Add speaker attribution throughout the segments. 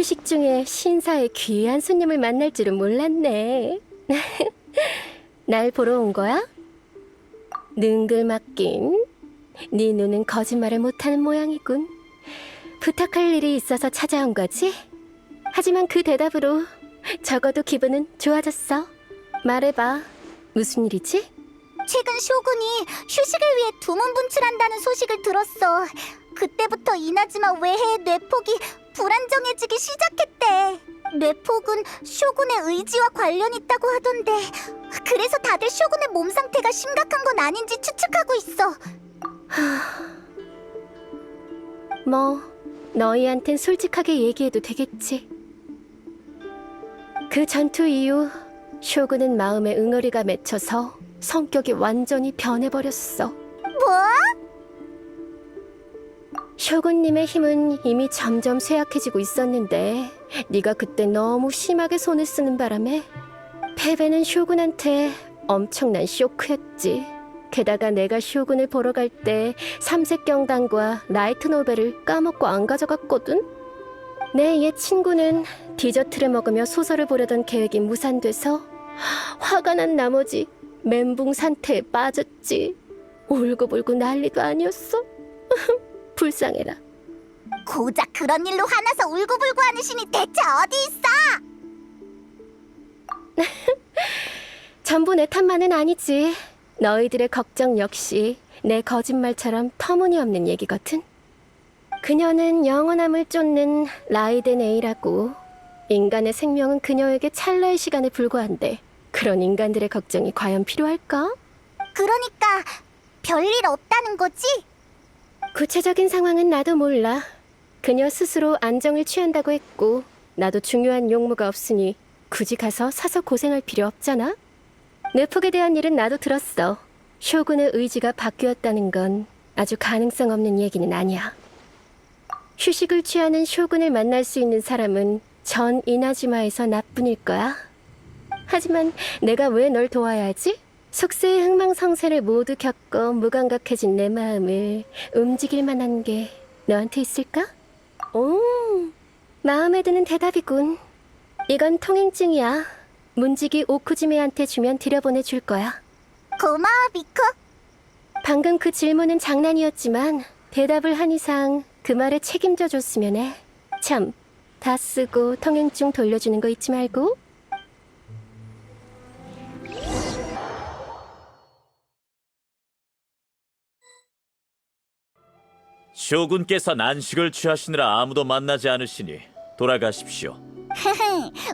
Speaker 1: 휴식 중에 신사의 귀한 손님을 만날 줄은 몰랐네. 날 보러 온 거야? 능글맞긴. 네 눈은 거짓말을 못하는 모양이군. 부탁할 일이 있어서 찾아온 거지? 하지만 그 대답으로 적어도 기분은 좋아졌어. 말해봐. 무슨 일이지?
Speaker 2: 최근 쇼군이 휴식을 위해 두문분출한다는 소식을 들었어. 그때부터 이나즈마 외해의 뇌폭이 불안정해지기 시작했대. 뇌폭은 쇼군의 의지와 관련 있다고 하던데, 그래서 다들 쇼군의 몸 상태가 심각한 건 아닌지 추측하고 있어.
Speaker 1: 뭐 너희한텐 솔직하게 얘기해도 되겠지. 그 전투 이후 쇼군은 마음에 응어리가 맺혀서 성격이 완전히 변해버렸어.
Speaker 2: 뭐?
Speaker 1: 쇼군님의 힘은 이미 점점 쇠약해지고 있었는데 네가 그때 너무 심하게 손을 쓰는 바람에 패배는 쇼군한테 엄청난 쇼크였지. 게다가 내가 쇼군을 보러 갈 때 삼색경단과 라이트 노벨을 까먹고 안 가져갔거든. 내 옛 친구는 디저트를 먹으며 소설을 보려던 계획이 무산돼서 화가 난 나머지 멘붕 상태에 빠졌지. 울고불고 난리도 아니었어. 불쌍해라.
Speaker 2: 고작 그런 일로 화나서 울고불고 하는 신이 대체 어디 있어?
Speaker 1: 전부 내 탓만은 아니지. 너희들의 걱정 역시 내 거짓말처럼 터무니없는 얘기거든. 그녀는 영원함을 쫓는 라이덴 A라고. 인간의 생명은 그녀에게 찰나의 시간에 불과한데 그런 인간들의 걱정이 과연 필요할까?
Speaker 2: 그러니까 별일 없다는 거지?
Speaker 1: 구체적인 상황은 나도 몰라. 그녀 스스로 안정을 취한다고 했고 나도 중요한 용무가 없으니 굳이 가서 사서 고생할 필요 없잖아. 뇌폭에 대한 일은 나도 들었어. 쇼군의 의지가 바뀌었다는 건 아주 가능성 없는 얘기는 아니야. 휴식을 취하는 쇼군을 만날 수 있는 사람은 전 이나즈마에서 나뿐일 거야. 하지만 내가 왜 널 도와야 하지? 속세의 흥망성쇠를 모두 겪어 무감각해진 내 마음을 움직일 만한 게 너한테 있을까? 오, 마음에 드는 대답이군. 이건 통행증이야. 문지기 오쿠지메한테 주면 들여보내줄 거야.
Speaker 2: 고마워, 미코.
Speaker 1: 방금 그 질문은 장난이었지만 대답을 한 이상 그 말에 책임져 줬으면 해. 참, 다 쓰고 통행증 돌려주는 거 잊지 말고.
Speaker 3: 쇼군께서 난식을 취하시느라 아무도 만나지 않으시니 돌아가십시오.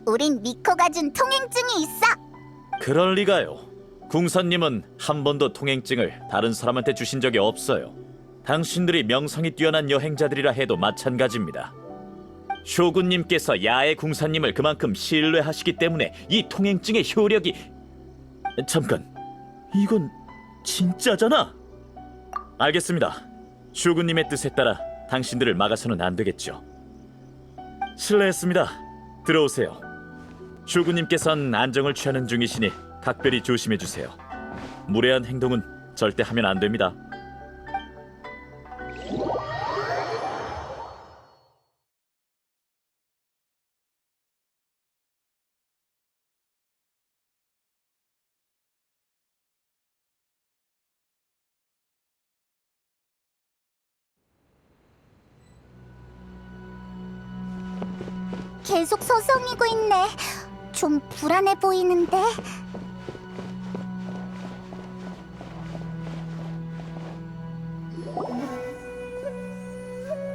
Speaker 2: 우린 미코가 준 통행증이 있어.
Speaker 3: 그럴 리가요. 궁선님은 한 번도 통행증을 다른 사람한테 주신 적이 없어요. 당신들이 명성이 뛰어난 여행자들이라 해도 마찬가지입니다. 쇼군님께서 야의 궁선님을 그만큼 신뢰하시기 때문에 이 통행증의 효력이... 잠깐, 이건 진짜잖아. 알겠습니다. 쇼군님의 뜻에 따라 당신들을 막아서는 안 되겠죠. 실례했습니다. 들어오세요. 쇼군님께선 안정을 취하는 중이시니 각별히 조심해 주세요. 무례한 행동은 절대 하면 안 됩니다.
Speaker 2: 계속 서성이고 있네. 좀 불안해 보이는데.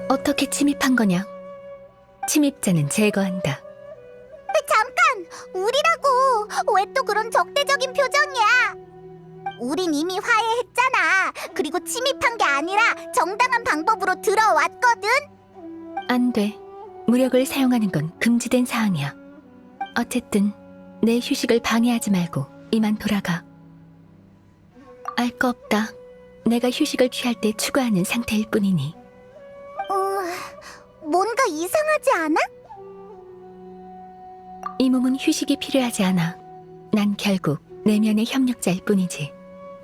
Speaker 4: 어떻게 침입한 거냐? 침입자는 제거한다.
Speaker 2: 잠깐! 우리라고! 왜 또 그런 적대적인 표정이야? 우린 이미 화해했잖아. 그리고 침입한 게 아니라 정당한 방법으로 들어왔거든?
Speaker 4: 안 돼. 무력을 사용하는 건 금지된 사항이야. 어쨌든 내 휴식을 방해하지 말고 이만 돌아가. 알 거 없다. 내가 휴식을 취할 때 추구하는 상태일 뿐이니.
Speaker 2: 뭔가 이상하지 않아?
Speaker 4: 이 몸은 휴식이 필요하지 않아. 난 결국 내면의 협력자일 뿐이지.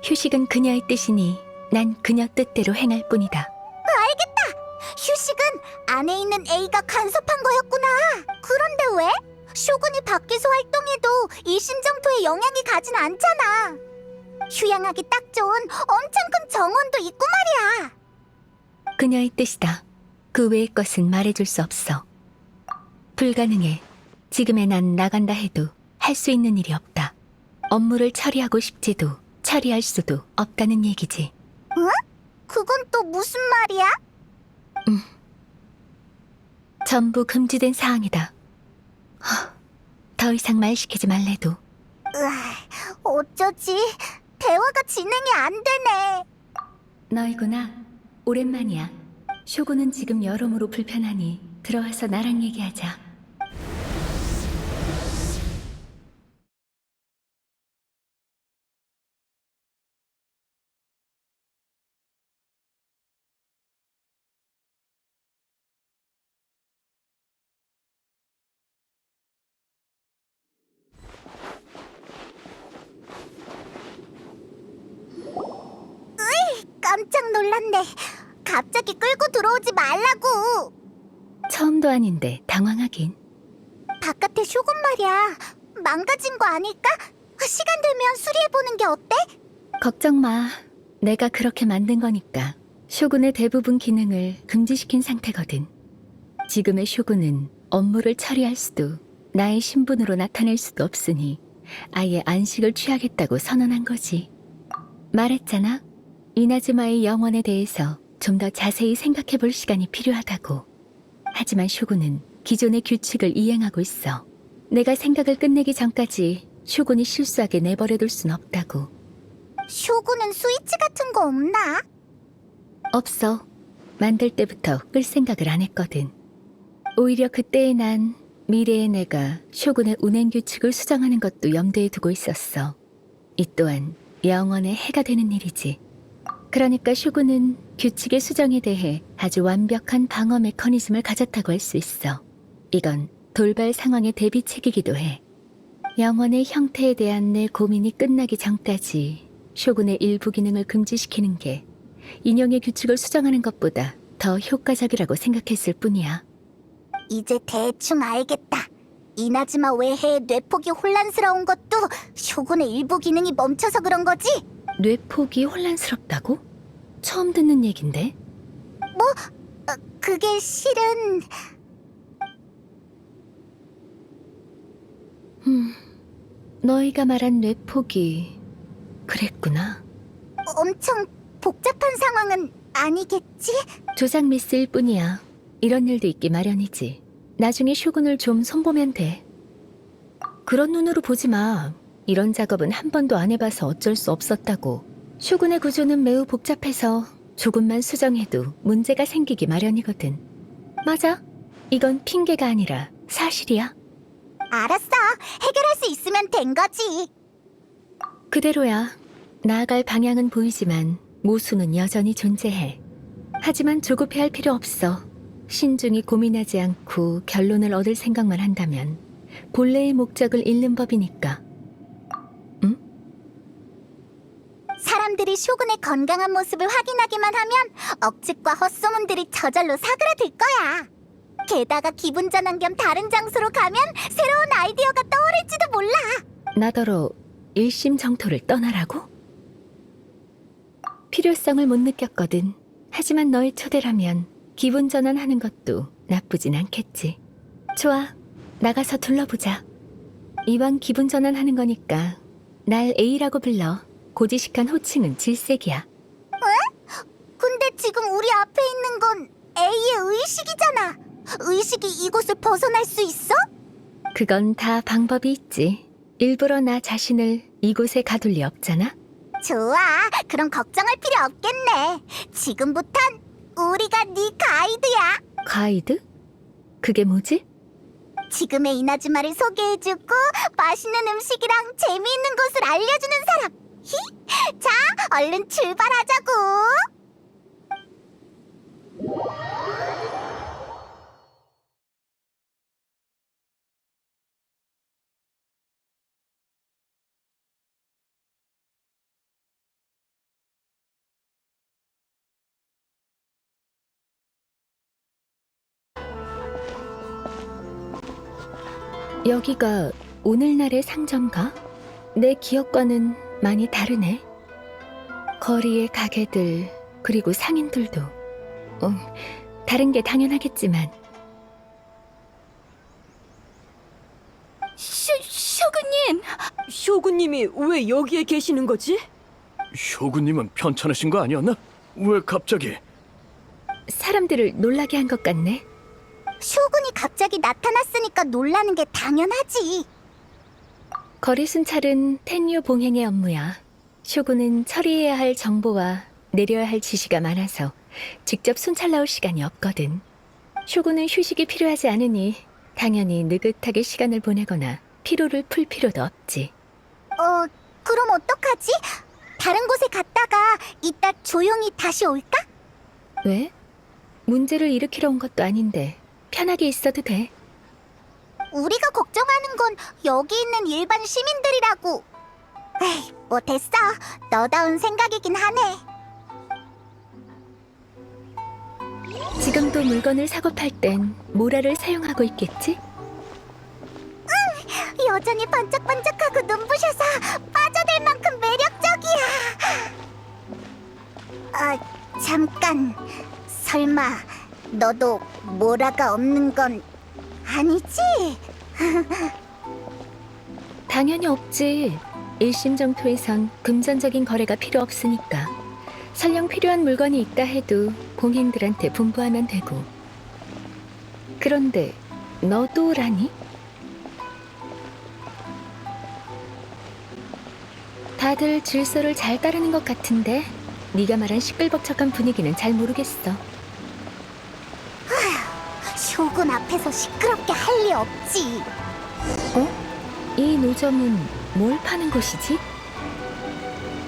Speaker 4: 휴식은 그녀의 뜻이니 난 그녀 뜻대로 행할 뿐이다.
Speaker 2: 휴식은 안에 있는 A가 간섭한 거였구나. 그런데 왜? 쇼군이 밖에서 활동해도 일심정토에 영향이 가진 않잖아. 휴양하기 딱 좋은 엄청 큰 정원도 있고 말이야.
Speaker 4: 그녀의 뜻이다. 그 외의 것은 말해줄 수 없어. 불가능해. 지금의 난 나간다 해도 할 수 있는 일이 없다. 업무를 처리하고 싶지도 처리할 수도 없다는 얘기지.
Speaker 2: 그건 또 무슨 말이야?
Speaker 4: 전부 금지된 사항이다. 더 이상 말 시키지 말래도.
Speaker 2: 어쩌지? 대화가 진행이 안 되네.
Speaker 4: 너희구나. 오랜만이야. 쇼군은 지금 여러모로 불편하니 들어와서 나랑 얘기하자.
Speaker 2: 깜짝 놀랐네. 갑자기 끌고 들어오지 말라고.
Speaker 4: 처음도 아닌데 당황하긴.
Speaker 2: 바깥에 쇼군 말이야. 망가진 거 아닐까? 시간 되면 수리해보는 게 어때?
Speaker 4: 걱정 마. 내가 그렇게 만든 거니까. 쇼군의 대부분 기능을 금지시킨 상태거든. 지금의 쇼군은 업무를 처리할 수도 나의 신분으로 나타낼 수도 없으니 아예 안식을 취하겠다고 선언한 거지. 말했잖아. 이나즈마의 영혼에 대해서 좀 더 자세히 생각해 볼 시간이 필요하다고. 하지만 쇼군은 기존의 규칙을 이행하고 있어. 내가 생각을 끝내기 전까지 쇼군이 실수하게 내버려둘 순 없다고.
Speaker 2: 쇼군은 스위치 같은 거 없나?
Speaker 4: 없어. 만들 때부터 끌 생각을 안 했거든. 오히려 그때의 난 미래의 내가 쇼군의 운행 규칙을 수정하는 것도 염두에 두고 있었어. 이 또한 영원의 해가 되는 일이지. 그러니까 쇼군은 규칙의 수정에 대해 아주 완벽한 방어 메커니즘을 가졌다고 할 수 있어. 이건 돌발 상황의 대비책이기도 해. 영혼의 형태에 대한 내 고민이 끝나기 전까지 쇼군의 일부 기능을 금지시키는 게 인형의 규칙을 수정하는 것보다 더 효과적이라고 생각했을 뿐이야.
Speaker 2: 이제 대충 알겠다. 이나즈마 외해의 뇌폭이 혼란스러운 것도 쇼군의 일부 기능이 멈춰서 그런 거지?
Speaker 4: 뇌폭이 혼란스럽다고? 처음 듣는 얘긴데?
Speaker 2: 그게 실은
Speaker 4: 너희가 말한 뇌폭이 그랬구나.
Speaker 2: 엄청 복잡한 상황은 아니겠지?
Speaker 4: 조작 미스일 뿐이야. 이런 일도 있기 마련이지. 나중에 쇼군을 좀 손보면 돼. 그런 눈으로 보지 마. 이런 작업은 한 번도 안 해봐서 어쩔 수 없었다고. 쇼군의 구조는 매우 복잡해서 조금만 수정해도 문제가 생기기 마련이거든. 맞아. 이건 핑계가 아니라 사실이야.
Speaker 2: 알았어. 해결할 수 있으면 된 거지.
Speaker 4: 그대로야. 나아갈 방향은 보이지만 모순은 여전히 존재해. 하지만 조급해할 필요 없어. 신중히 고민하지 않고 결론을 얻을 생각만 한다면 본래의 목적을 잃는 법이니까.
Speaker 2: 사람들이 쇼군의 건강한 모습을 확인하기만 하면 억측과 헛소문들이 저절로 사그라들 거야. 게다가 기분 전환 겸 다른 장소로 가면 새로운 아이디어가 떠오를지도 몰라.
Speaker 4: 나더러 일심정토를 떠나라고? 필요성을 못 느꼈거든. 하지만 너의 초대라면 기분 전환하는 것도 나쁘진 않겠지. 좋아, 나가서 둘러보자. 이왕 기분 전환하는 거니까 날 A라고 불러. 고지식한 호칭은 질색이야.
Speaker 2: 근데 지금 우리 앞에 있는 건 A의 의식이잖아. 의식이 이곳을 벗어날 수 있어?
Speaker 4: 그건 다 방법이 있지. 일부러 나 자신을 이곳에 가둘 리 없잖아.
Speaker 2: 좋아. 그럼 걱정할 필요 없겠네. 지금부턴 우리가 네 가이드야.
Speaker 4: 가이드? 그게 뭐지?
Speaker 2: 지금의 이나즈마를 소개해주고 맛있는 음식이랑 재미있는 곳을 알려주는 사람. 히? 자, 얼른 출발하자고.
Speaker 4: 여기가 오늘날의 상점가? 내 기억과는 많이 다르네. 거리의 가게들, 그리고 상인들도. 다른 게 당연하겠지만.
Speaker 5: 쇼군님! 쇼군님이 왜 여기에 계시는 거지?
Speaker 6: 쇼군님은 편찮으신 거 아니었나? 왜 갑자기?
Speaker 4: 사람들을 놀라게 한 것 같네.
Speaker 2: 쇼군이 갑자기 나타났으니까 놀라는 게 당연하지.
Speaker 4: 거리 순찰은 텐류 봉행의 업무야. 쇼군은 처리해야 할 정보와 내려야 할 지시가 많아서 직접 순찰 나올 시간이 없거든. 쇼군은 휴식이 필요하지 않으니 당연히 느긋하게 시간을 보내거나 피로를 풀 필요도 없지.
Speaker 2: 그럼 어떡하지? 다른 곳에 갔다가 이따 조용히 다시 올까?
Speaker 4: 왜? 문제를 일으키러 온 것도 아닌데 편하게 있어도 돼.
Speaker 2: 우리가 걱정하는 건 여기 있는 일반 시민들이라고. 에이, 뭐 됐어. 너다운 생각이긴 하네.
Speaker 4: 지금도 물건을 사고 팔 땐 모라를 사용하고 있겠지?
Speaker 2: 여전히 반짝반짝하고 눈부셔서 빠져들 만큼 매력적이야. 잠깐. 설마 너도 모라가 없는 건 아니지?
Speaker 4: 당연히 없지. 일심정토에선 금전적인 거래가 필요 없으니까. 설령 필요한 물건이 있다 해도 봉인들한테 분부하면 되고. 그런데 너도라니? 다들 질서를 잘 따르는 것 같은데 네가 말한 시끌벅적한 분위기는 잘 모르겠어.
Speaker 2: 쇼군 앞에서 시끄럽게 할 리 없지.
Speaker 4: 이 노점은 뭘 파는 곳이지?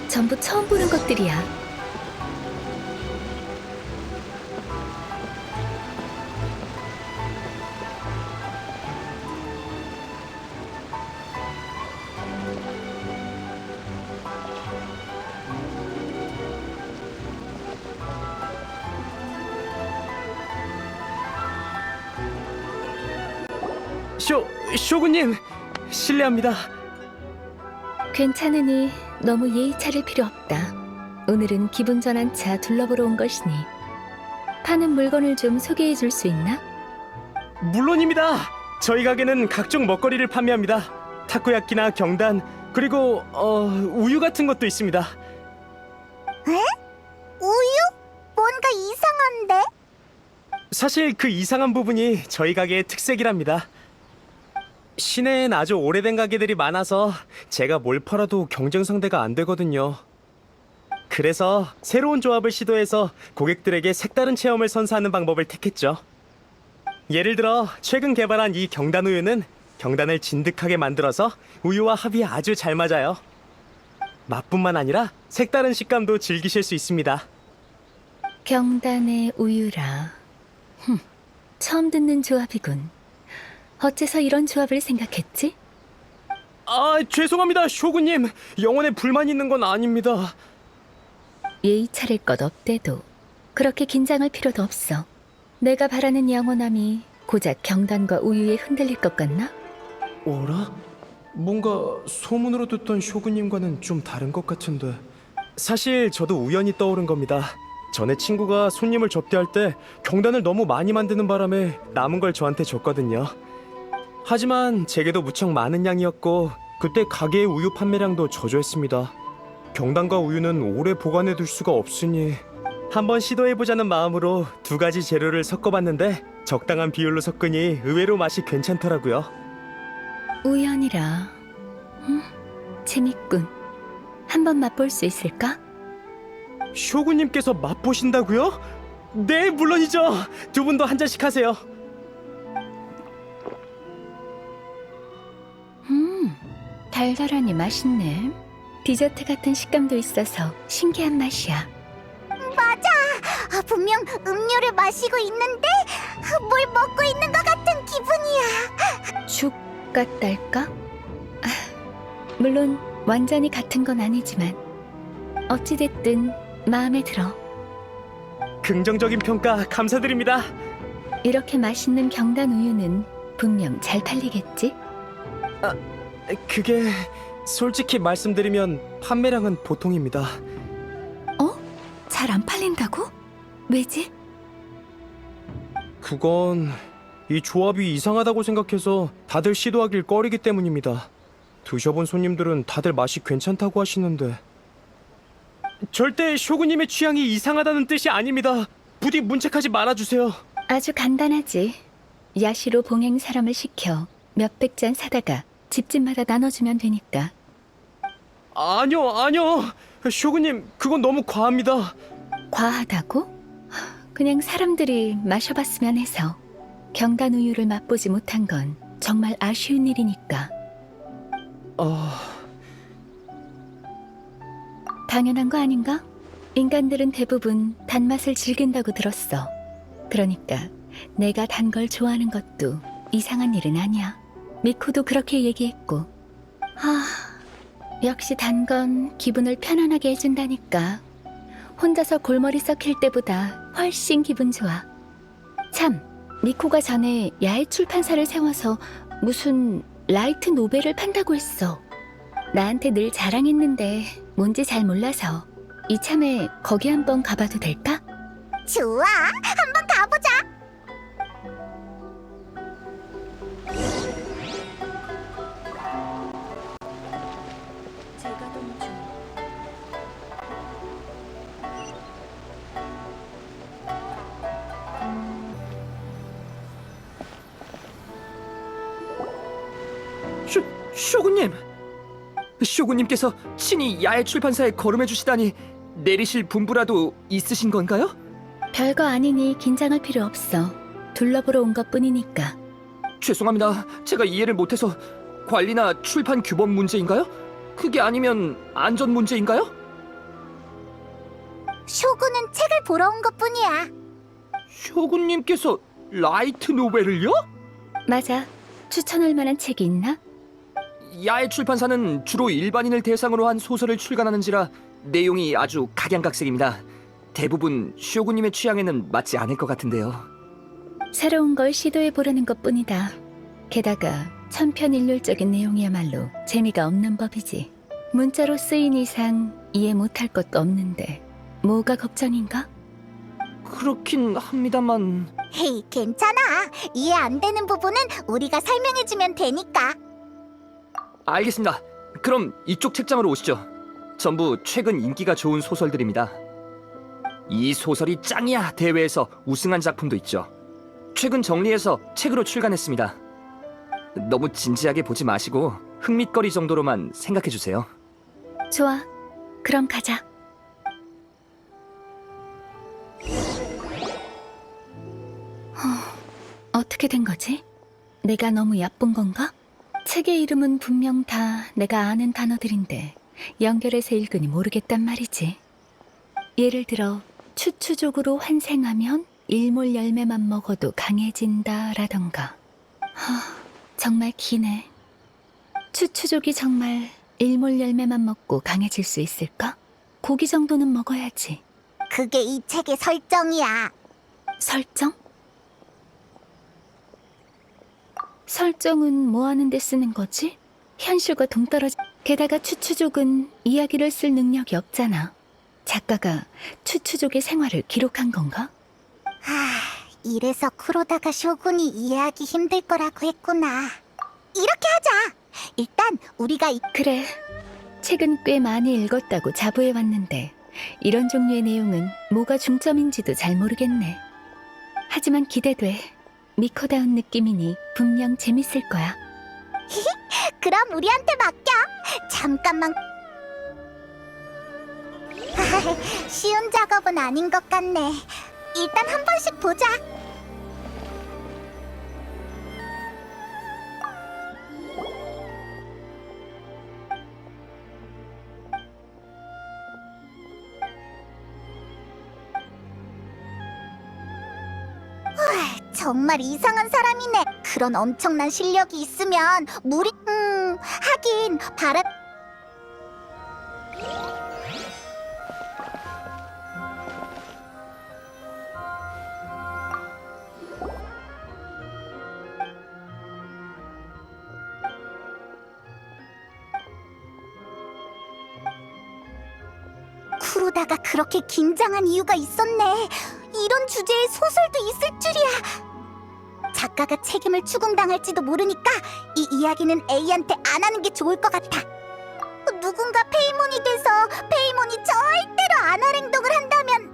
Speaker 4: 전부 처음 보는 것들이야.
Speaker 6: 쇼군님, 실례합니다.
Speaker 4: 괜찮으니 너무 예의 차릴 필요 없다. 오늘은 기분 전환차 둘러보러 온 것이니 파는 물건을 좀 소개해 줄 수 있나?
Speaker 7: 물론입니다. 저희 가게는 각종 먹거리를 판매합니다. 타코야끼나 경단, 그리고 우유 같은 것도 있습니다.
Speaker 2: 우유? 뭔가 이상한데?
Speaker 7: 사실 그 이상한 부분이 저희 가게의 특색이랍니다. 시내엔 아주 오래된 가게들이 많아서 제가 뭘 팔아도 경쟁 상대가 안 되거든요. 그래서 새로운 조합을 시도해서 고객들에게 색다른 체험을 선사하는 방법을 택했죠. 예를 들어 최근 개발한 이 경단 우유는 경단을 진득하게 만들어서 우유와 합이 아주 잘 맞아요. 맛뿐만 아니라 색다른 식감도 즐기실 수 있습니다.
Speaker 4: 경단의 우유라. 처음 듣는 조합이군. 어째서 이런 조합을 생각했지?
Speaker 7: 죄송합니다, 쇼군님. 영혼에 불만이 있는 건 아닙니다.
Speaker 4: 예의 차릴 것 없대도 그렇게 긴장할 필요도 없어. 내가 바라는 영원함이 고작 경단과 우유에 흔들릴 것 같나?
Speaker 7: 어라? 뭔가 소문으로 듣던 쇼군님과는 좀 다른 것 같은데. 사실 저도 우연히 떠오른 겁니다. 전에 친구가 손님을 접대할 때 경단을 너무 많이 만드는 바람에 남은 걸 저한테 줬거든요. 하지만 제게도 무척 많은 양이었고 그때 가게의 우유 판매량도 저조했습니다. 경단과 우유는 오래 보관해 둘 수가 없으니 한번 시도해보자는 마음으로 두 가지 재료를 섞어봤는데 적당한 비율로 섞으니 의외로 맛이 괜찮더라고요.
Speaker 4: 우연이라. 재밌군. 한번 맛볼 수 있을까?
Speaker 7: 쇼군님께서 맛보신다고요? 네, 물론이죠. 두 분도 한 잔씩 하세요.
Speaker 4: 달달하니 맛있네. 디저트 같은 식감도 있어서 신기한 맛이야.
Speaker 2: 분명 음료를 마시고 있는데 뭘 먹고 있는 것 같은 기분이야.
Speaker 4: 죽 같달까? 물론 완전히 같은 건 아니지만 어찌됐든 마음에 들어.
Speaker 7: 긍정적인 평가 감사드립니다.
Speaker 4: 이렇게 맛있는 경단 우유는 분명 잘 팔리겠지?
Speaker 7: 그게 솔직히 말씀드리면 판매량은 보통입니다.
Speaker 4: 잘 안 팔린다고? 왜지?
Speaker 7: 그건 이 조합이 이상하다고 생각해서 다들 시도하길 꺼리기 때문입니다. 드셔본 손님들은 다들 맛이 괜찮다고 하시는데. 절대 쇼구님의 취향이 이상하다는 뜻이 아닙니다. 부디 문책하지 말아주세요.
Speaker 4: 아주 간단하지. 야시로 봉행 사람을 시켜 몇백 잔 사다가 집집마다 나눠주면 되니까.
Speaker 7: 아니요. 쇼구님, 그건 너무 과합니다.
Speaker 4: 과하다고? 그냥 사람들이 마셔봤으면 해서. 경단 우유를 맛보지 못한 건 정말 아쉬운 일이니까. 당연한 거 아닌가? 인간들은 대부분 단맛을 즐긴다고 들었어. 그러니까 내가 단 걸 좋아하는 것도 이상한 일은 아니야. 미코도 그렇게 얘기했고. 역시 단 건 기분을 편안하게 해준다니까. 혼자서 골머리 썩힐 때보다 훨씬 기분 좋아. 참, 미코가 전에 야외 출판사를 세워서 무슨 라이트 노벨을 판다고 했어. 나한테 늘 자랑했는데 뭔지 잘 몰라서 이참에 거기 한번 가봐도 될까?
Speaker 2: 좋아, 한번 가보자.
Speaker 6: 쇼군님! 쇼군님께서 친히 야외 출판사에 걸음해 주시다니 내리실 분부라도 있으신 건가요?
Speaker 4: 별거 아니니 긴장할 필요 없어. 둘러보러 온 것뿐이니까.
Speaker 6: 죄송합니다. 제가 이해를 못해서 관리나 출판 규범 문제인가요? 그게 아니면 안전 문제인가요?
Speaker 2: 쇼구는 책을 보러 온 것뿐이야.
Speaker 6: 쇼군님께서 라이트 노벨을요?
Speaker 4: 맞아. 추천할 만한 책이 있나?
Speaker 6: 야외 출판사는 주로 일반인을 대상으로 한 소설을 출간하는지라 내용이 아주 각양각색입니다. 대부분 쇼군님의 취향에는 맞지 않을 것 같은데요.
Speaker 4: 새로운 걸 시도해보려는 것뿐이다. 게다가 천편일률적인 내용이야말로 재미가 없는 법이지. 문자로 쓰인 이상 이해 못할 것도 없는데 뭐가 걱정인가?
Speaker 6: 그렇긴 합니다만...
Speaker 2: 헤이, 괜찮아. 이해 안 되는 부분은 우리가 설명해주면 되니까.
Speaker 6: 알겠습니다. 그럼 이쪽 책장으로 오시죠. 전부 최근 인기가 좋은 소설들입니다. 이 소설이 짱이야 대회에서 우승한 작품도 있죠. 최근 정리해서 책으로 출간했습니다. 너무 진지하게 보지 마시고 흥밋거리 정도로만 생각해주세요.
Speaker 4: 좋아. 그럼 가자. 어떻게 된 거지? 내가 너무 얕본 건가? 책의 이름은 분명 다 내가 아는 단어들인데 연결해서 읽으니 모르겠단 말이지. 예를 들어 추추족으로 환생하면 일몰 열매만 먹어도 강해진다 라던가. 정말 기네. 추추족이 정말 일몰 열매만 먹고 강해질 수 있을까? 고기 정도는 먹어야지.
Speaker 2: 그게 이 책의 설정이야.
Speaker 4: 설정? 설정은 뭐 하는 데 쓰는 거지? 현실과 동떨어지... 게다가 추추족은 이야기를 쓸 능력이 없잖아. 작가가 추추족의 생활을 기록한 건가?
Speaker 2: 이래서 쿠로다가 쇼군이 이해하기 힘들 거라고 했구나. 이렇게 하자. 일단 우리가
Speaker 4: 그래. 책은 꽤 많이 읽었다고 자부해왔는데 이런 종류의 내용은 뭐가 중점인지도 잘 모르겠네. 하지만 기대돼. 미코다운 느낌이니 분명 재밌을 거야.
Speaker 2: 그럼 우리한테 맡겨. 잠깐만. 쉬운 작업은 아닌 것 같네. 일단 한 번씩 보자. 정말 이상한 사람이네. 그런 엄청난 실력이 있으면 하긴 바람... 그러다가 그렇게 긴장한 이유가 있었네. 이런 주제의 소설도 있을 줄이야. 작가가 책임을 추궁당할지도 모르니까 이 이야기는 A한테 안 하는 게 좋을 것 같아. 누군가 페이몬이 돼서 페이몬이 절대로 안 할 행동을 한다면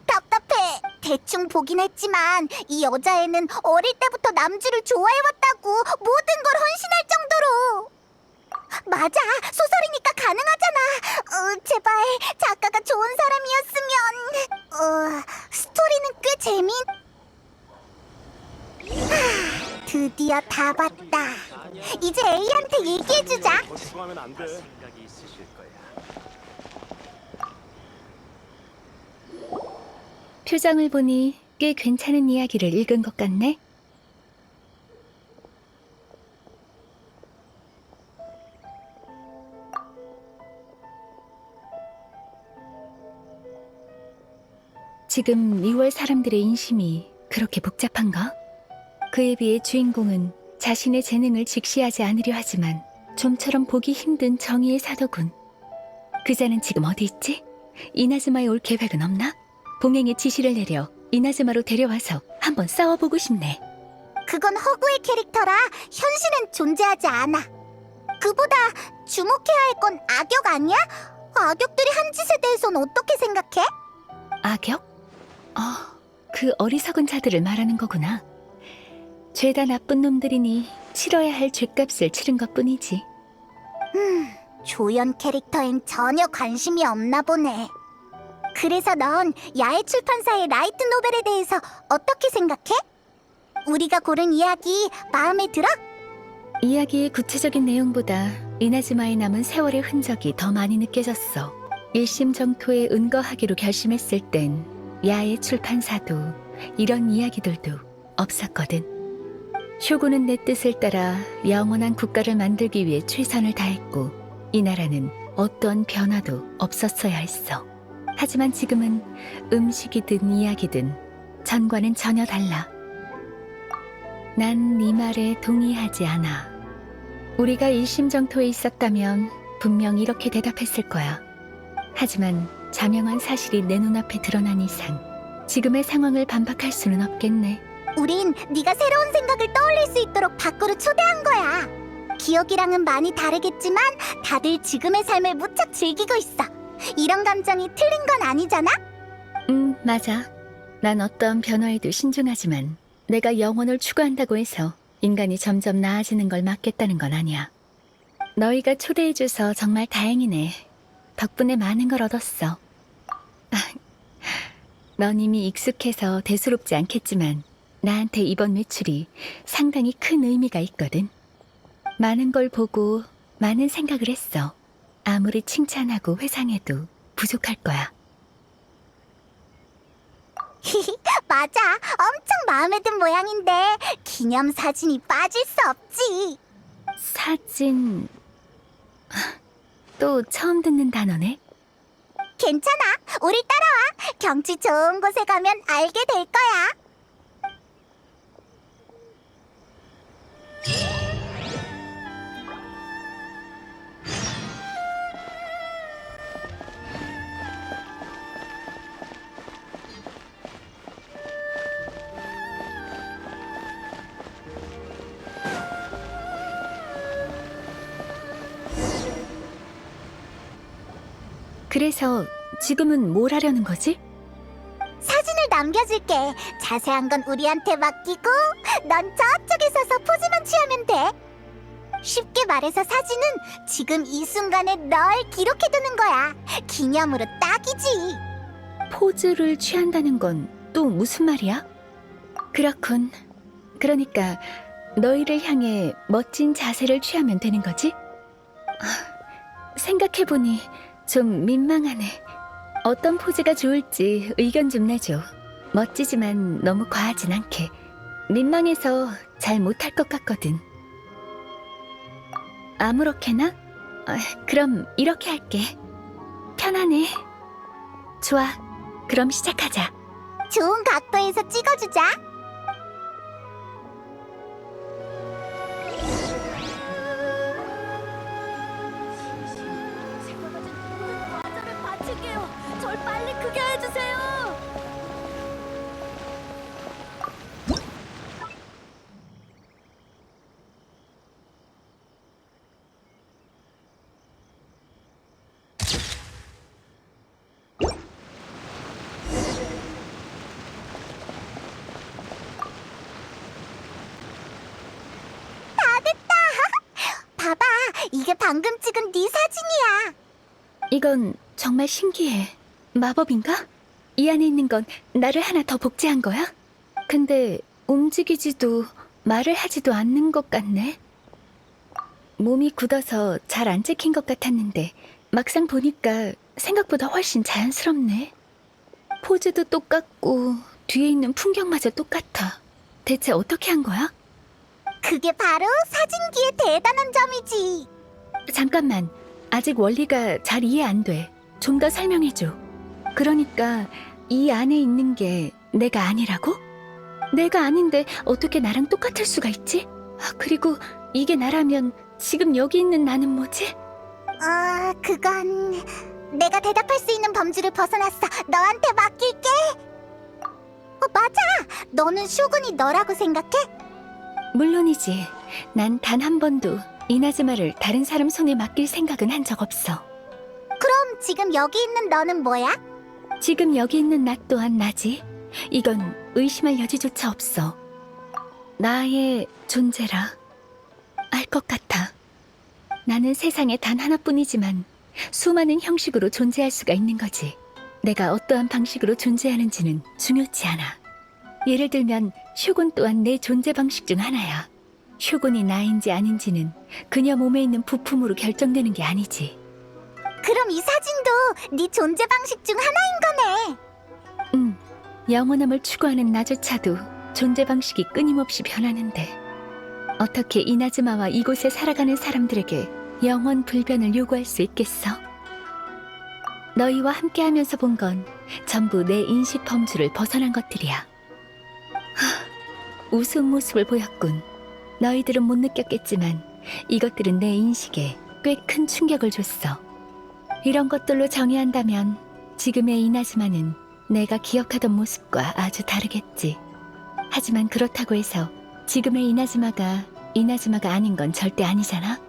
Speaker 2: 답답해. 대충 보긴 했지만 이 여자애는 어릴 때부터 남주를 좋아해왔다고 모든 걸 헌신할 정도로. 맞아, 소설이니까 가능하잖아. 제발 작가가 좋은 사람이었으면. 스토리는 꽤 드디어 다 봤다. 이제 A한테 얘기해주자.
Speaker 7: 거짓말하면 안 돼.
Speaker 4: 표정을 보니 꽤 괜찮은 이야기를 읽은 것 같네. 지금 2월 사람들의 인심이 그렇게 복잡한가? 그에 비해 주인공은 자신의 재능을 직시하지 않으려 하지만 좀처럼 보기 힘든 정의의 사도군. 그자는 지금 어디 있지? 이나즈마에 올 계획은 없나? 봉행의 지시를 내려 이나즈마로 데려와서 한번 싸워보고 싶네.
Speaker 2: 그건 허구의 캐릭터라 현실은 존재하지 않아. 그보다 주목해야 할 건 악역 아니야? 악역들이 한 짓에 대해선 어떻게 생각해?
Speaker 4: 악역? 그 어리석은 자들을 말하는 거구나. 죄다 나쁜 놈들이니 치러야 할 죗값을 치른 것뿐이지.
Speaker 2: 조연 캐릭터엔 전혀 관심이 없나 보네. 그래서 넌 야외 출판사의 라이트 노벨에 대해서 어떻게 생각해? 우리가 고른 이야기 마음에 들어?
Speaker 4: 이야기의 구체적인 내용보다 이나즈마에 남은 세월의 흔적이 더 많이 느껴졌어. 일심정토에 은거하기로 결심했을 땐 야외 출판사도 이런 이야기들도 없었거든. 쇼군은 내 뜻을 따라 영원한 국가를 만들기 위해 최선을 다했고 이 나라는 어떠한 변화도 없었어야 했어. 하지만 지금은 음식이든 이야기든 전과는 전혀 달라. 난 네 말에 동의하지 않아. 우리가 일심정토에 있었다면 분명 이렇게 대답했을 거야. 하지만 자명한 사실이 내 눈앞에 드러난 이상 지금의 상황을 반박할 수는 없겠네.
Speaker 2: 우린 네가 새로운 생각을 떠올릴 수 있도록 밖으로 초대한 거야. 기억이랑은 많이 다르겠지만 다들 지금의 삶을 무척 즐기고 있어. 이런 감정이 틀린 건 아니잖아?
Speaker 4: 맞아. 난 어떠한 변화에도 신중하지만 내가 영혼을 추구한다고 해서 인간이 점점 나아지는 걸 막겠다는 건 아니야. 너희가 초대해줘서 정말 다행이네. 덕분에 많은 걸 얻었어. 넌 이미 익숙해서 대수롭지 않겠지만 나한테 이번 외출이 상당히 큰 의미가 있거든. 많은 걸 보고 많은 생각을 했어. 아무리 칭찬하고 회상해도 부족할 거야.
Speaker 2: 맞아, 엄청 마음에 든 모양인데 기념사진이 빠질 수 없지.
Speaker 4: 사진... 또 처음 듣는 단어네?
Speaker 2: 괜찮아, 우리 따라와. 경치 좋은 곳에 가면 알게 될 거야.
Speaker 4: 그래서 지금은 뭘 하려는 거지?
Speaker 2: 사진을 남겨줄게. 자세한 건 우리한테 맡기고 넌 저쪽에 서서 포즈만 취하면 돼. 쉽게 말해서 사진은 지금 이 순간에 널 기록해두는 거야. 기념으로 딱이지.
Speaker 4: 포즈를 취한다는 건 또 무슨 말이야? 그렇군. 그러니까 너희를 향해 멋진 자세를 취하면 되는 거지? 생각해보니 좀 민망하네. 어떤 포즈가 좋을지 의견 좀 내줘. 멋지지만 너무 과하진 않게. 민망해서 잘 못할 것 같거든. 아무렇게나? 그럼 이렇게 할게. 편하네. 좋아, 그럼 시작하자.
Speaker 2: 좋은 각도에서 찍어주자. 절 빨리 크게 해주세요. 봐봐, 이게 방금 찍은 네 사진이야.
Speaker 4: 이건 정말 신기해. 마법인가? 이 안에 있는 건 나를 하나 더 복제한 거야? 근데 움직이지도 말을 하지도 않는 것 같네. 몸이 굳어서 잘 안 찍힌 것 같았는데 막상 보니까 생각보다 훨씬 자연스럽네. 포즈도 똑같고 뒤에 있는 풍경마저 똑같아. 대체 어떻게 한 거야?
Speaker 2: 그게 바로 사진기의 대단한 점이지.
Speaker 4: 잠깐만, 아직 원리가 잘 이해 안 돼. 좀 더 설명해줘. 그러니까 이 안에 있는 게 내가 아니라고? 내가 아닌데 어떻게 나랑 똑같을 수가 있지? 그리고 이게 나라면 지금 여기 있는 나는 뭐지?
Speaker 2: 그건 내가 대답할 수 있는 범주를 벗어났어. 너한테 맡길게. 맞아. 너는 쇼군이 너라고 생각해?
Speaker 4: 물론이지. 난 단 한 번도 이나즈마를 다른 사람 손에 맡길 생각은 한 적 없어.
Speaker 2: 그럼 지금 여기 있는 너는 뭐야?
Speaker 4: 지금 여기 있는 나 또한 나지. 이건 의심할 여지조차 없어. 나의 존재라. 알 것 같아. 나는 세상에 단 하나뿐이지만 수많은 형식으로 존재할 수가 있는 거지. 내가 어떠한 방식으로 존재하는지는 중요치 않아. 예를 들면 쇼군 또한 내 존재 방식 중 하나야. 쇼군이 나인지 아닌지는 그녀 몸에 있는 부품으로 결정되는 게 아니지.
Speaker 2: 그럼 이 사진도 네 존재 방식 중 하나인 거네.
Speaker 4: 영원함을 추구하는 나조차도 존재 방식이 끊임없이 변하는데 어떻게 이나즈마와 이곳에 살아가는 사람들에게 영원 불변을 요구할 수 있겠어? 너희와 함께하면서 본 건 전부 내 인식 범주를 벗어난 것들이야. 우스운 모습을 보였군. 너희들은 못 느꼈겠지만 이것들은 내 인식에 꽤 큰 충격을 줬어. 이런 것들로 정의한다면 지금의 이나즈마는 내가 기억하던 모습과 아주 다르겠지. 하지만 그렇다고 해서 지금의 이나즈마가 아닌 건 절대 아니잖아.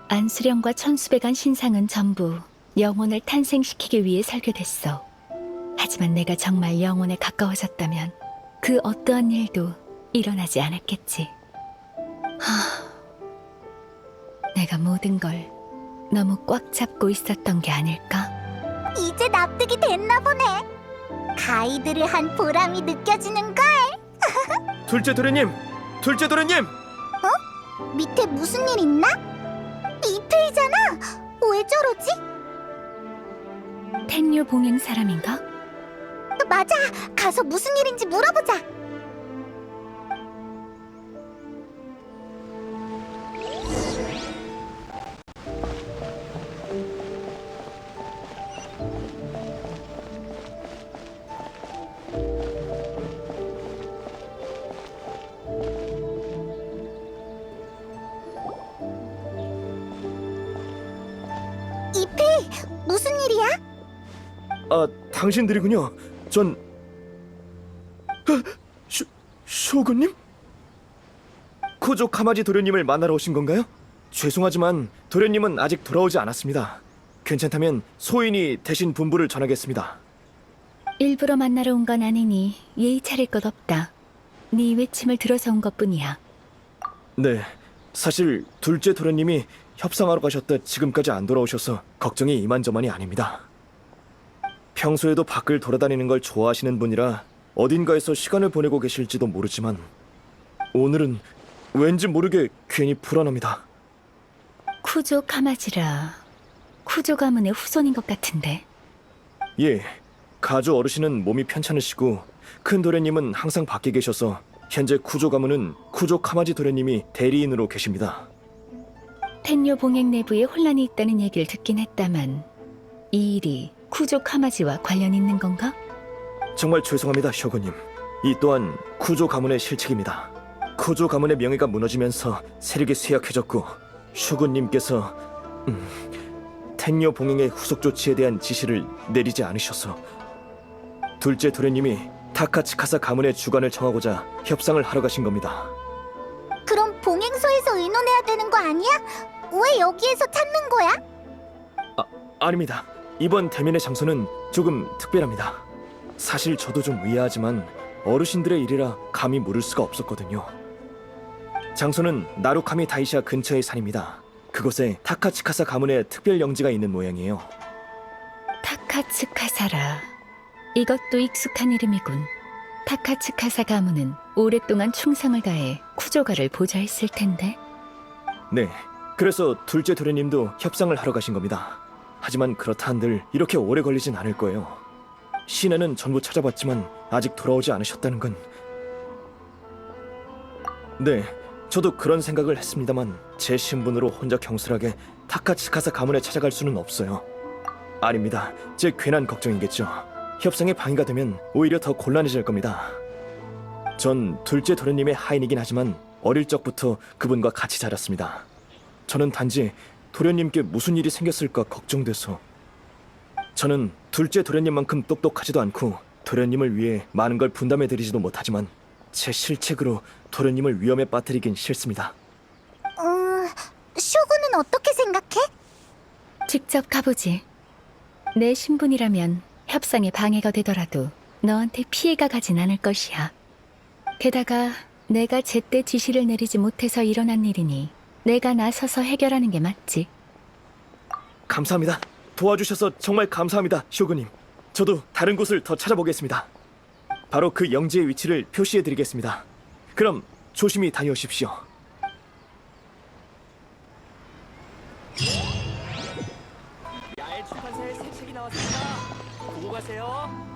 Speaker 4: 안수령과 천수백안 신상은 전부 영혼을 탄생시키기 위해 설계됐어. 하지만 내가 정말 영혼에 가까워졌다면 그 어떠한 일도 일어나지 않았겠지. 내가 모든 걸 너무 꽉 잡고 있었던 게 아닐까?
Speaker 2: 이제 납득이 됐나 보네. 가이드를 한 보람이 느껴지는걸.
Speaker 7: 둘째 도련님! 둘째 도련님!
Speaker 2: 밑에 무슨 일 있나? 이페이잖아. 왜 저러지?
Speaker 4: 텐류 봉행 사람인가?
Speaker 2: 맞아. 가서 무슨 일인지 물어보자. 이페이, 무슨 일이야?
Speaker 7: 당신들이군요. 전... 쇼군님? 쿠조 카마지 도련님을 만나러 오신 건가요? 죄송하지만 도련님은 아직 돌아오지 않았습니다. 괜찮다면 소인이 대신 분부를 전하겠습니다.
Speaker 4: 일부러 만나러 온 건 아니니 예의 차릴 것 없다. 네 외침을 들어서 온 것뿐이야.
Speaker 7: 네, 사실 둘째 도련님이 협상하러 가셨다 지금까지 안 돌아오셔서 걱정이 이만저만이 아닙니다. 평소에도 밖을 돌아다니는 걸 좋아하시는 분이라 어딘가에서 시간을 보내고 계실지도 모르지만 오늘은 왠지 모르게 괜히 불안합니다.
Speaker 4: 쿠조 카마지라. 쿠조 가문의 후손인 것 같은데.
Speaker 7: 예, 가주 어르신은 몸이 편찮으시고 큰 도련님은 항상 밖에 계셔서 현재 쿠조 가문은 쿠조 카마지 도련님이 대리인으로 계십니다.
Speaker 4: 텐요 봉행 내부에 혼란이 있다는 얘기를 듣긴 했다만 이 일이 쿠조 카마지와 관련 있는 건가?
Speaker 7: 정말 죄송합니다, 쇼군님. 이 또한 쿠조 가문의 실책입니다. 쿠조 가문의 명예가 무너지면서 세력이 쇠약해졌고 쇼군님께서 텐요 봉행의 후속 조치에 대한 지시를 내리지 않으셔서 둘째 도련님이 타카츠카사 가문의 주관을 정하고자 협상을 하러 가신 겁니다.
Speaker 2: 그럼 봉행소에서 의논해야 되는 거 아니야? 왜 여기에서 찾는 거야?
Speaker 7: 아닙니다. 이번 대면의 장소는 조금 특별합니다. 사실 저도 좀 의아하지만 어르신들의 일이라 감히 물을 수가 없었거든요. 장소는 나루카미 다이샤 근처의 산입니다. 그곳에 타카츠카사 가문의 특별 영지가 있는 모양이에요.
Speaker 4: 타카츠카사라. 이것도 익숙한 이름이군. 타카츠카사 가문은 오랫동안 충성을 다해 쿠조가를 보좌했을 텐데.
Speaker 7: 네, 그래서 둘째 도련님도 협상을 하러 가신 겁니다. 하지만 그렇다 한들 이렇게 오래 걸리진 않을 거예요. 시내는 전부 찾아봤지만 아직 돌아오지 않으셨다는 건... 네, 저도 그런 생각을 했습니다만 제 신분으로 혼자 경솔하게 타카츠카사 가문에 찾아갈 수는 없어요. 아닙니다. 제 괜한 걱정이겠죠. 협상에 방해가 되면 오히려 더 곤란해질 겁니다. 전 둘째 도련님의 하인이긴 하지만 어릴 적부터 그분과 같이 자랐습니다. 저는 단지 도련님께 무슨 일이 생겼을까 걱정돼서. 저는 둘째 도련님만큼 똑똑하지도 않고 도련님을 위해 많은 걸 분담해드리지도 못하지만 제 실책으로 도련님을 위험에 빠뜨리긴 싫습니다.
Speaker 2: 쇼군은 어떻게 생각해?
Speaker 4: 직접 가보지. 내 신분이라면 협상에 방해가 되더라도 너한테 피해가 가진 않을 것이야. 게다가 내가 제때 지시를 내리지 못해서 일어난 일이니 내가 나서서 해결하는 게 맞지.
Speaker 7: 감사합니다. 도와주셔서 정말 감사합니다, 쇼군님. 저도 다른 곳을 더 찾아보겠습니다. 바로 그 영지의 위치를 표시해드리겠습니다. 그럼 조심히 다녀오십시오.
Speaker 6: 야외 출판사에 새 책이 나왔습니다. 보고 가세요.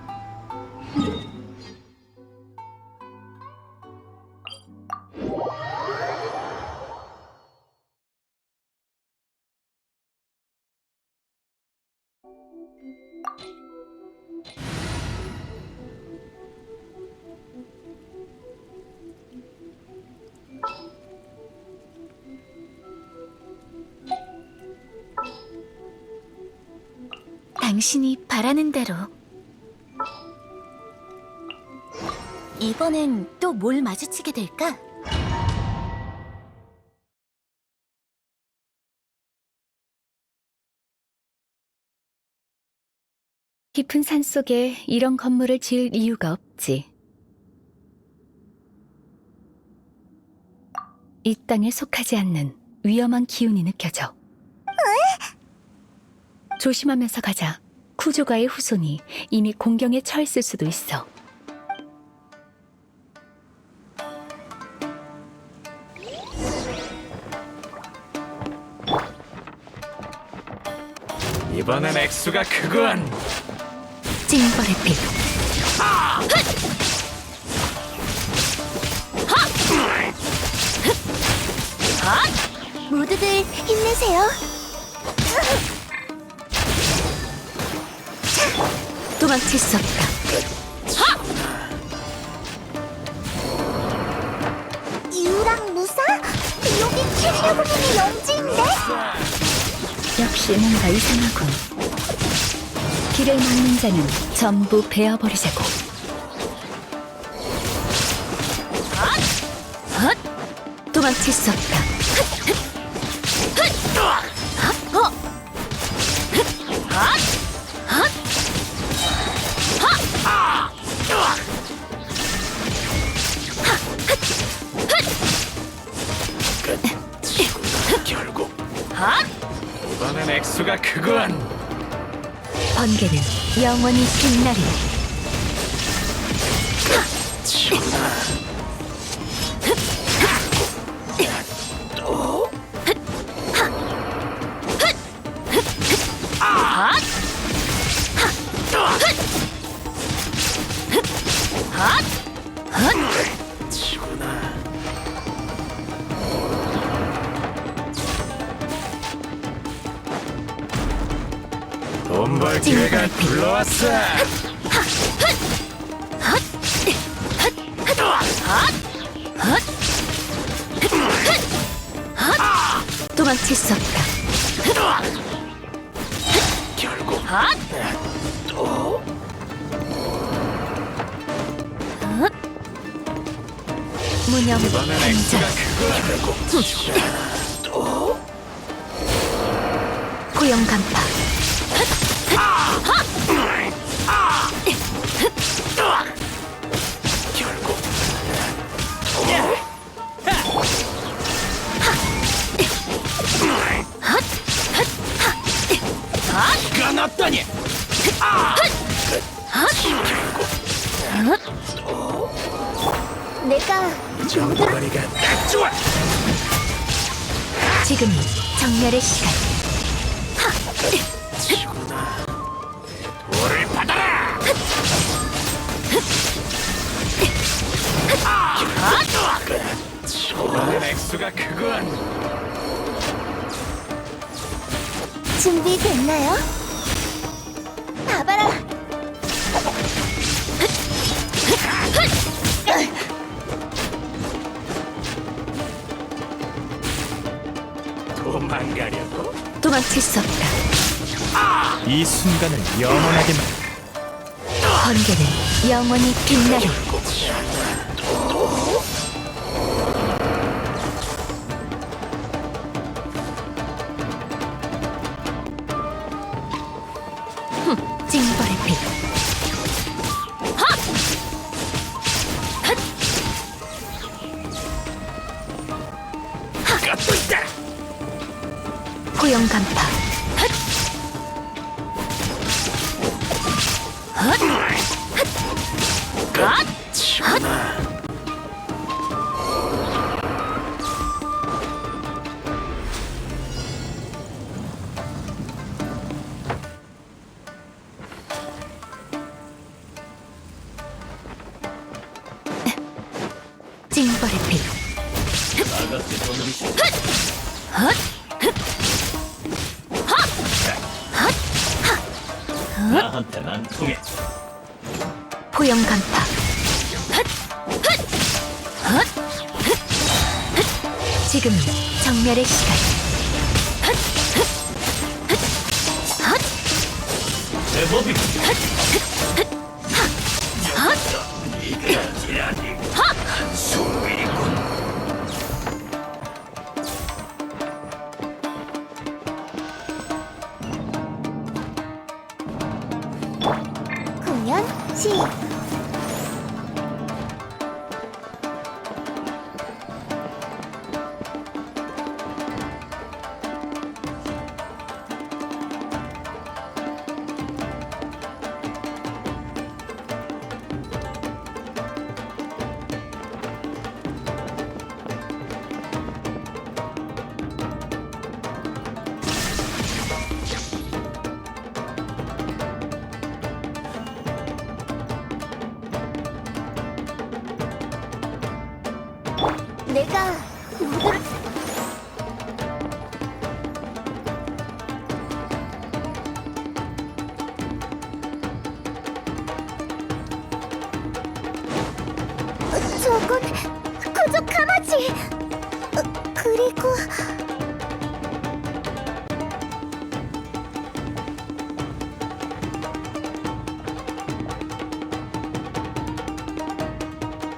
Speaker 2: 당신이 바라는 대로. 이번엔 또 뭘 마주치게 될까?
Speaker 4: 깊은 산 속에 이런 건물을 지을 이유가 없지. 이 땅에 속하지 않는 위험한 기운이 느껴져. 조심하면서 가자. 쿠조가의 후손이 이미 공경에 처했을 수도 있어.
Speaker 3: 이번엔 액수가 크군.
Speaker 4: 찡벌의 빛.
Speaker 2: 모두들 힘내세요.
Speaker 4: 도망칠 수 없다.
Speaker 2: 유랑 무사? 여기 캐리어부님의 영지인데?
Speaker 4: 역시 뭔가 이상하군. 길을 막는 자는 전부 베어버리자고. 도망칠 수 없다.
Speaker 3: 결국 이번엔 액수가 크군.
Speaker 4: 번개는 영원히 빛나리.
Speaker 3: 돈 벌
Speaker 4: 징벌의 빛.
Speaker 7: 불러왔어.
Speaker 4: 도망칠 수 없다. 무념 행자. 고용 간파.
Speaker 7: 까놨다니.
Speaker 2: 내가
Speaker 7: 정거리가 딱 좋아.
Speaker 4: 지금이 정멸의 시간.
Speaker 7: 돌을 받아라. 저번엔 액수가 크군.
Speaker 2: 준비됐나요? 봐봐라.
Speaker 7: 도망가려고?
Speaker 4: 도망칠 수 없다.
Speaker 7: 이 순간을 영원하게
Speaker 4: 번개는 영원히 빛나리. 징벌의 빛.
Speaker 7: 갖고 있다.
Speaker 4: 고용 간파. 징벌의 빛.
Speaker 3: 나한텐 안 통해.
Speaker 4: 포용 간파. 지금이 정멸의 시간.
Speaker 3: 제법이
Speaker 2: 공연 시. 내가 모두를 저건 그저 강아지. 그리고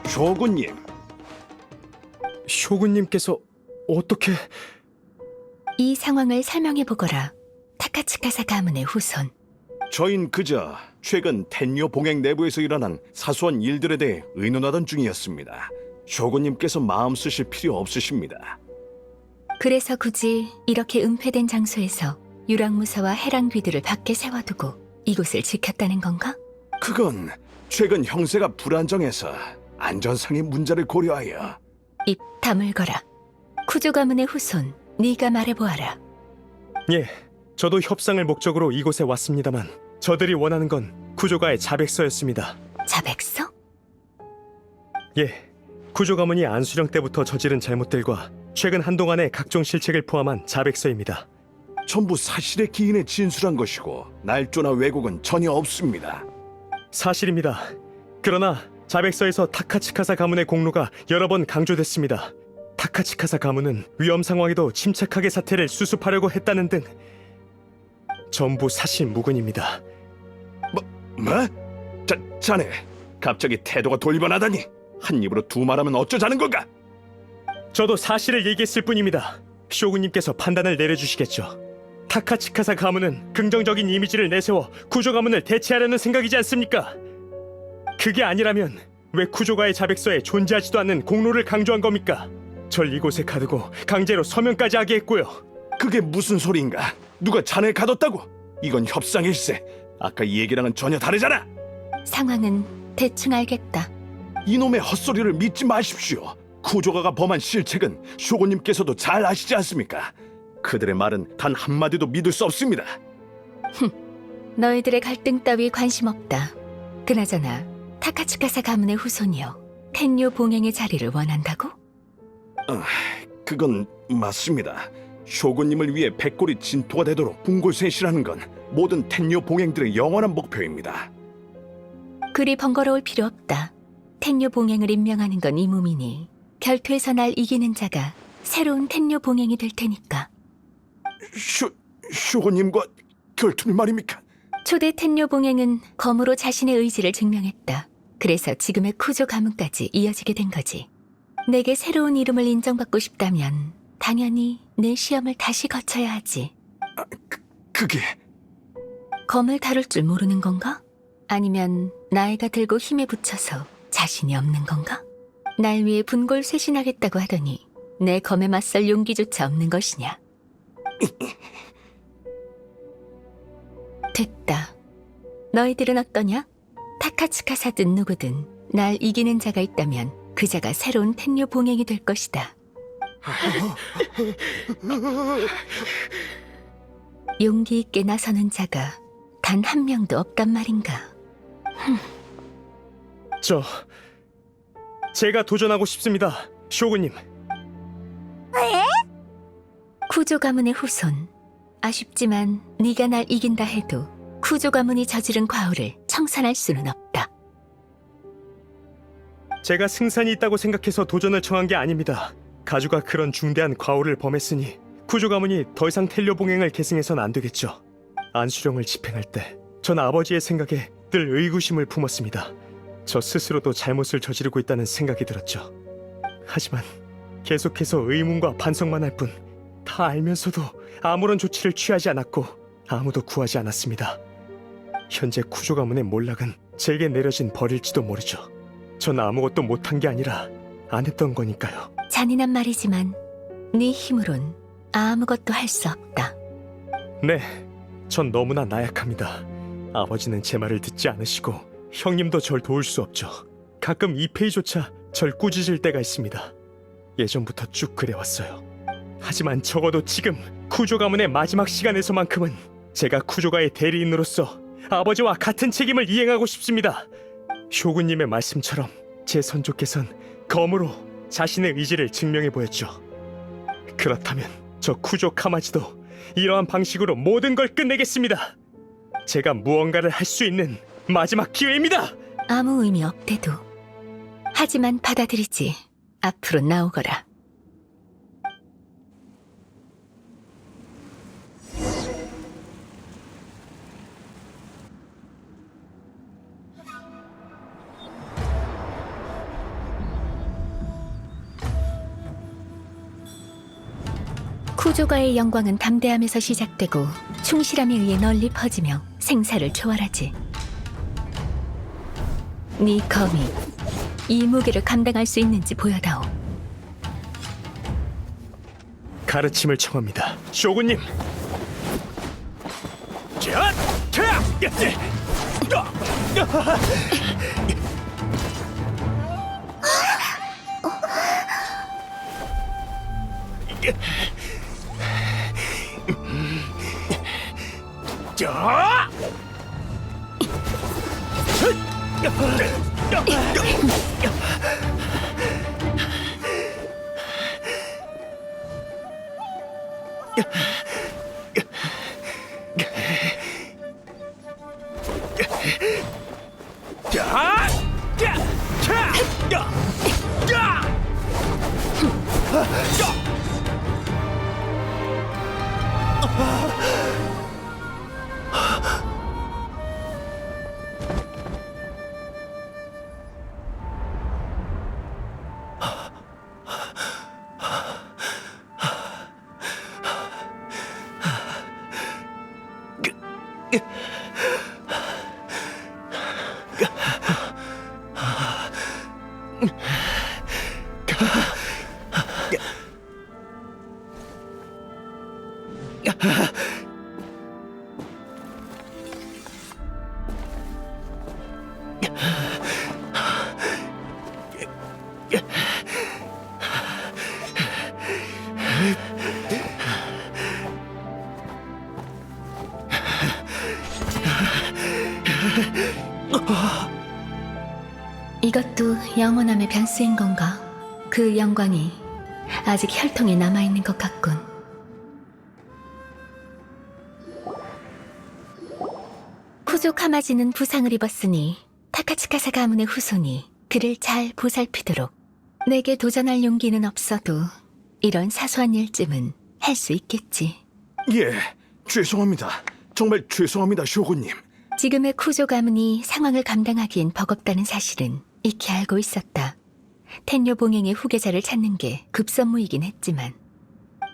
Speaker 8: 쇼군님,
Speaker 7: 쇼군님께서 어떻게...
Speaker 4: 이 상황을 설명해 보거라. 타카츠카사 가문의 후손.
Speaker 8: 저흰 그저 최근 텐요 봉행 내부에서 일어난 사소한 일들에 대해 의논하던 중이었습니다. 쇼군님께서 마음 쓰실 필요 없으십니다.
Speaker 4: 그래서 굳이 이렇게 은폐된 장소에서 유랑무사와 해랑귀들을 밖에 세워두고 이곳을 지켰다는 건가?
Speaker 8: 그건 최근 형세가 불안정해서 안전상의 문제를 고려하여.
Speaker 4: 입 다물거라. 쿠조 가문의 후손, 네가 말해보아라.
Speaker 7: 예, 저도 협상을 목적으로 이곳에 왔습니다만 저들이 원하는 건 구조가의 자백서였습니다.
Speaker 4: 자백서?
Speaker 7: 예, 구조 가문이 안수령 때부터 저지른 잘못들과 최근 한동안의 각종 실책을 포함한 자백서입니다.
Speaker 8: 전부 사실의 기인에 진술한 것이고 날조나 왜곡은 전혀 없습니다.
Speaker 7: 사실입니다. 그러나 자백서에서 타카치카사 가문의 공로가 여러 번 강조됐습니다. 타카치카사 가문은 위험 상황에도 침착하게 사태를 수습하려고 했다는 등 전부 사실 무근입니다.
Speaker 8: 뭐? 자네 갑자기 태도가 돌변하다니. 한 입으로 두 말하면 어쩌자는 건가?
Speaker 7: 저도 사실을 얘기했을 뿐입니다. 쇼군님께서 판단을 내려주시겠죠. 타카치카사 가문은 긍정적인 이미지를 내세워 쿠조 가문을 대체하려는 생각이지 않습니까? 그게 아니라면 왜 쿠조가의 자백서에 존재하지도 않는 공로를 강조한 겁니까? 절 이곳에 가두고 강제로 서명까지 하게 했고요.
Speaker 8: 그게 무슨 소리인가? 누가 자네를 가뒀다고? 이건 협상일세. 아까 이 얘기랑은 전혀 다르잖아.
Speaker 4: 상황은 대충 알겠다.
Speaker 8: 이놈의 헛소리를 믿지 마십시오. 쿠조가가 범한 실책은 쇼고님께서도 잘 아시지 않습니까? 그들의 말은 단 한마디도 믿을 수 없습니다.
Speaker 4: 너희들의 갈등 따위 관심 없다. 그나저나 타카츠카사 가문의 후손이여 텐요 봉행의 자리를 원한다고?
Speaker 8: 그건 맞습니다. 쇼군님을 위해 백골이 진토가 되도록 분골쇄신하는 건 모든 텐요 봉행들의 영원한 목표입니다.
Speaker 4: 그리 번거로울 필요 없다. 텐요 봉행을 임명하는 건 이 몸이니 결투에서 날 이기는 자가 새로운 텐요 봉행이 될 테니까.
Speaker 8: 쇼군님과 결투를 말입니까?
Speaker 4: 초대 텐요 봉행은 검으로 자신의 의지를 증명했다. 그래서 지금의 쿠조 가문까지 이어지게 된 거지. 내게 새로운 이름을 인정받고 싶다면 당연히 내 시험을 다시 거쳐야 하지.
Speaker 8: 그게...
Speaker 4: 검을 다룰 줄 모르는 건가? 아니면 나이가 들고 힘에 부쳐서 자신이 없는 건가? 날 위해 분골 쇄신하겠다고 하더니 내 검에 맞설 용기조차 없는 것이냐? 됐다. 너희들은 어떠냐? 타카츠카사든 누구든 날 이기는 자가 있다면 그 자가 새로운 텐요 봉행이 될 것이다. 용기 있게 나서는 자가 단 한 명도 없단 말인가?
Speaker 7: 제가 도전하고 싶습니다, 쇼군님.
Speaker 4: 쿠조 가문의 후손. 아쉽지만 네가 날 이긴다 해도 쿠조 가문이 저지른 과오를 청산할 수는 없다.
Speaker 7: 제가 승산이 있다고 생각해서 도전을 청한 게 아닙니다. 가주가 그런 중대한 과오를 범했으니 쿠조 가문이 더 이상 텔료 봉행을 계승해선 안 되겠죠. 안수령을 집행할 때 전 아버지의 생각에 늘 의구심을 품었습니다. 저 스스로도 잘못을 저지르고 있다는 생각이 들었죠. 하지만 계속해서 의문과 반성만 할 뿐, 다 알면서도 아무런 조치를 취하지 않았고 아무도 구하지 않았습니다. 현재 쿠조 가문의 몰락은 제게 내려진 벌일지도 모르죠. 전 아무것도 못한 게 아니라 안 했던 거니까요.
Speaker 4: 잔인한 말이지만 네 힘으론 아무것도 할 수 없다.
Speaker 7: 네, 전 너무나 나약합니다. 아버지는 제 말을 듣지 않으시고 형님도 절 도울 수 없죠. 가끔 이페이조차 절 꾸짖을 때가 있습니다. 예전부터 쭉 그래왔어요. 하지만 적어도 지금 쿠조 가문의 마지막 시간에서만큼은 제가 쿠조가의 대리인으로서 아버지와 같은 책임을 이행하고 싶습니다. 쇼군님의 말씀처럼 제 선조께선 검으로 자신의 의지를 증명해 보였죠. 그렇다면 저 쿠조 카마지도 이러한 방식으로 모든 걸 끝내겠습니다. 제가 무언가를 할 수 있는 마지막 기회입니다.
Speaker 4: 아무 의미 없대도. 하지만 받아들이지. 앞으로 나오거라. 쿠조가의 영광은 담대함에서 시작되고 충실함에 의해 널리 퍼지며 생사를 초월하지. 네 검이 이 무게를 감당할 수 있는지 보여다오.
Speaker 7: 가르침을 청합니다, 쇼군님.
Speaker 4: 이것도 영원함의 변수인 건가? 그 영광이 아직 혈통에 남아있는 것 같군. 쿠조 카마지는 부상을 입었으니 타카츠카사 가문의 후손이 그를 잘 보살피도록. 내게 도전할 용기는 없어도 이런 사소한 일쯤은 할 수 있겠지.
Speaker 8: 예, 죄송합니다. 정말 죄송합니다, 쇼군님.
Speaker 4: 지금의 쿠조 가문이 상황을 감당하기엔 버겁다는 사실은 익히 알고 있었다. 텐요 봉행의 후계자를 찾는 게 급선무이긴 했지만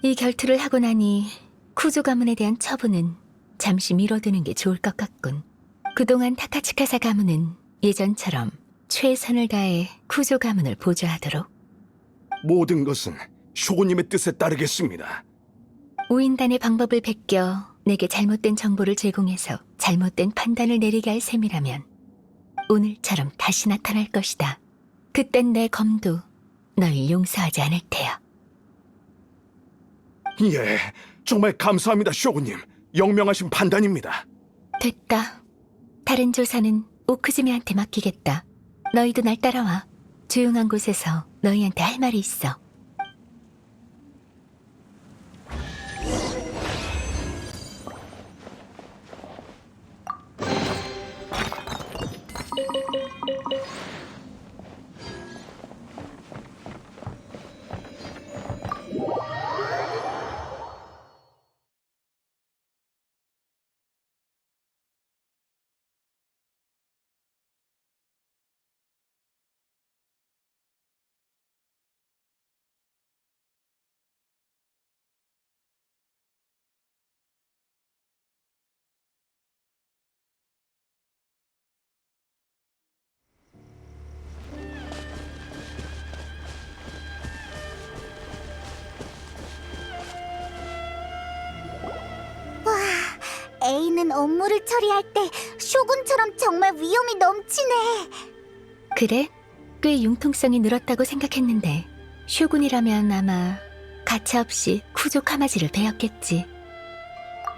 Speaker 4: 이 결투를 하고 나니 쿠조 가문에 대한 처분은 잠시 미뤄두는 게 좋을 것 같군. 그동안 타카츠카사 가문은 예전처럼 최선을 다해 쿠조 가문을 보좌하도록.
Speaker 8: 모든 것은 쇼군님의 뜻에 따르겠습니다.
Speaker 4: 우인단의 방법을 베껴 내게 잘못된 정보를 제공해서 잘못된 판단을 내리게 할 셈이라면 오늘처럼 다시 나타날 것이다. 그땐 내 검도 널 용서하지 않을 테야.
Speaker 8: 예, 정말 감사합니다, 쇼군님. 영명하신 판단입니다.
Speaker 4: 됐다. 다른 조사는 오크즈메한테 맡기겠다. 너희도 날 따라와. 조용한 곳에서 너희한테 할 말이 있어.
Speaker 2: 에이는 업무를 처리할 때 쇼군처럼 정말 위험이 넘치네.
Speaker 4: 그래? 꽤 융통성이 늘었다고 생각했는데 쇼군이라면 아마 가차없이 쿠조 카마지를 베었겠지.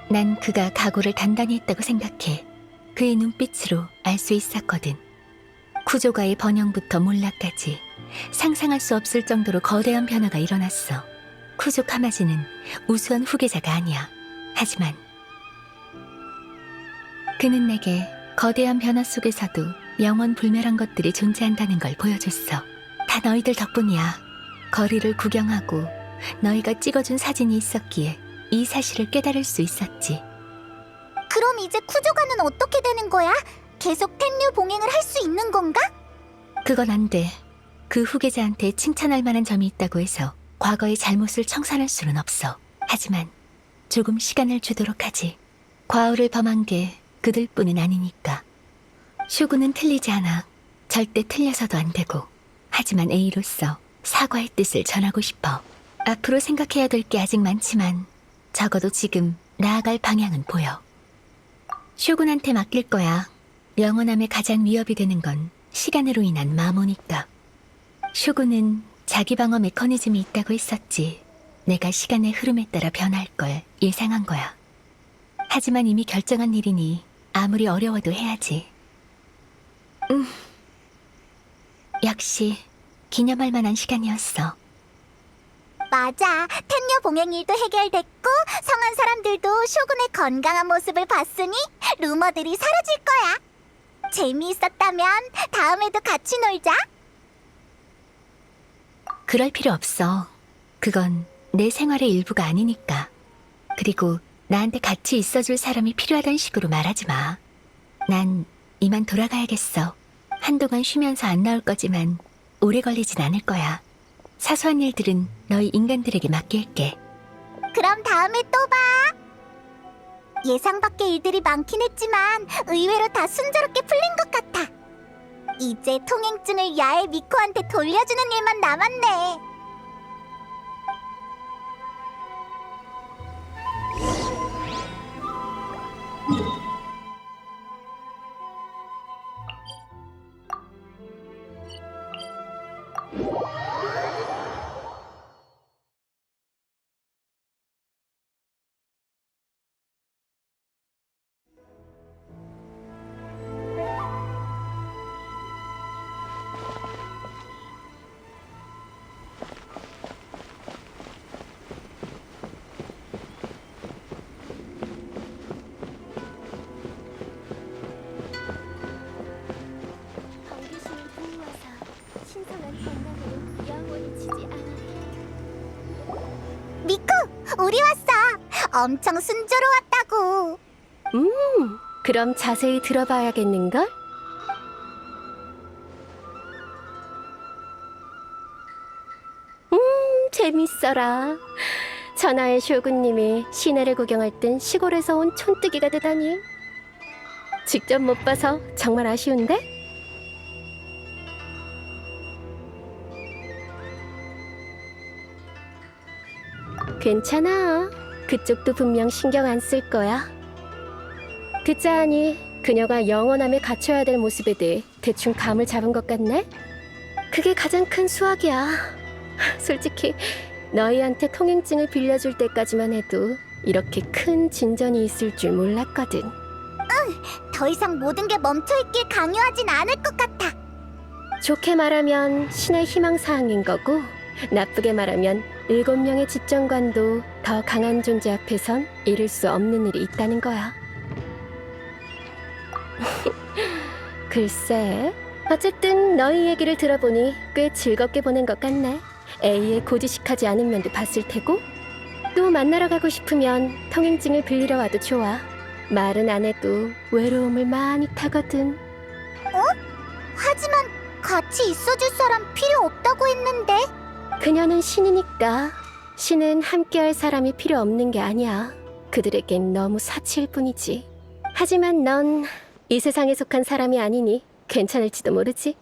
Speaker 4: 난 그가 각오를 단단히 했다고 생각해. 그의 눈빛으로 알 수 있었거든. 쿠조가의 번영부터 몰락까지 상상할 수 없을 정도로 거대한 변화가 일어났어. 쿠조 카마지는 우수한 후계자가 아니야. 하지만 그는 내게 거대한 변화 속에서도 영원 불멸한 것들이 존재한다는 걸 보여줬어. 다 너희들 덕분이야. 거리를 구경하고 너희가 찍어준 사진이 있었기에 이 사실을 깨달을 수 있었지.
Speaker 2: 그럼 이제 쿠조가는 어떻게 되는 거야? 계속 텐류 봉행을 할 수 있는 건가?
Speaker 4: 그건 안 돼. 그 후계자한테 칭찬할 만한 점이 있다고 해서 과거의 잘못을 청산할 수는 없어. 하지만 조금 시간을 주도록 하지. 과오를 범한 게 그들뿐은 아니니까. 쇼군은 틀리지 않아. 절대 틀려서도 안 되고. 하지만 A로서 사과의 뜻을 전하고 싶어. 앞으로 생각해야 될 게 아직 많지만 적어도 지금 나아갈 방향은 보여. 쇼군한테 맡길 거야. 영원함에 가장 위협이 되는 건 시간으로 인한 마모니까. 쇼군은 자기 방어 메커니즘이 있다고 했었지. 내가 시간의 흐름에 따라 변할 걸 예상한 거야. 하지만 이미 결정한 일이니 아무리 어려워도 해야지. 역시 기념할 만한 시간이었어.
Speaker 2: 맞아. 텐류 봉행 일도 해결됐고 성한 사람들도 쇼군의 건강한 모습을 봤으니 루머들이 사라질 거야. 재미있었다면 다음에도 같이 놀자.
Speaker 4: 그럴 필요 없어. 그건 내 생활의 일부가 아니니까. 그리고 나한테 같이 있어줄 사람이 필요하단 식으로 말하지 마. 난 이만 돌아가야겠어. 한동안 쉬면서 안 나올 거지만 오래 걸리진 않을 거야. 사소한 일들은 너희 인간들에게 맡길게.
Speaker 2: 그럼 다음에 또 봐. 예상 밖의 일들이 많긴 했지만 의외로 다 순조롭게 풀린 것 같아. 이제 통행증을 야의 미코한테 돌려주는 일만 남았네.
Speaker 1: 번개심을 불모아서 신성한 건강으로 영원히 지지 않으리.
Speaker 2: 미코, 우리 왔어. 엄청 순조로웠다고.
Speaker 1: 그럼 자세히 들어봐야겠는걸? 재밌어라. 천하의 쇼군님이 시내를 구경할 땐 시골에서 온 촌뜨기가 되다니. 직접 못 봐서 정말 아쉬운데? 괜찮아. 그쪽도 분명 신경 안 쓸 거야. 듣자하니 그녀가 영원함에 갇혀야 될 모습에 대해 대충 감을 잡은 것 같네? 그게 가장 큰 수확이야. 솔직히 너희한테 통행증을 빌려줄 때까지만 해도 이렇게 큰 진전이 있을 줄 몰랐거든.
Speaker 2: 더 이상 모든 게 멈춰있길 강요하진 않을 것 같아.
Speaker 1: 좋게 말하면 신의 희망사항인 거고, 나쁘게 말하면 7명의 집정관도 더 강한 존재 앞에선 이룰 수 없는 일이 있다는 거야. 글쎄, 어쨌든 너희 얘기를 들어보니 꽤 즐겁게 보낸 것 같네. A에 고지식하지 않은 면도 봤을 테고, 또 만나러 가고 싶으면 통행증을 빌리러 와도 좋아. 말은 안 해도 외로움을 많이 타거든.
Speaker 2: 하지만 같이 있어줄 사람 필요 없다고 했는데.
Speaker 1: 그녀는 신이니까. 신은 함께할 사람이 필요 없는 게 아니야. 그들에겐 너무 사치일 뿐이지. 하지만 넌 이 세상에 속한 사람이 아니니 괜찮을지도 모르지.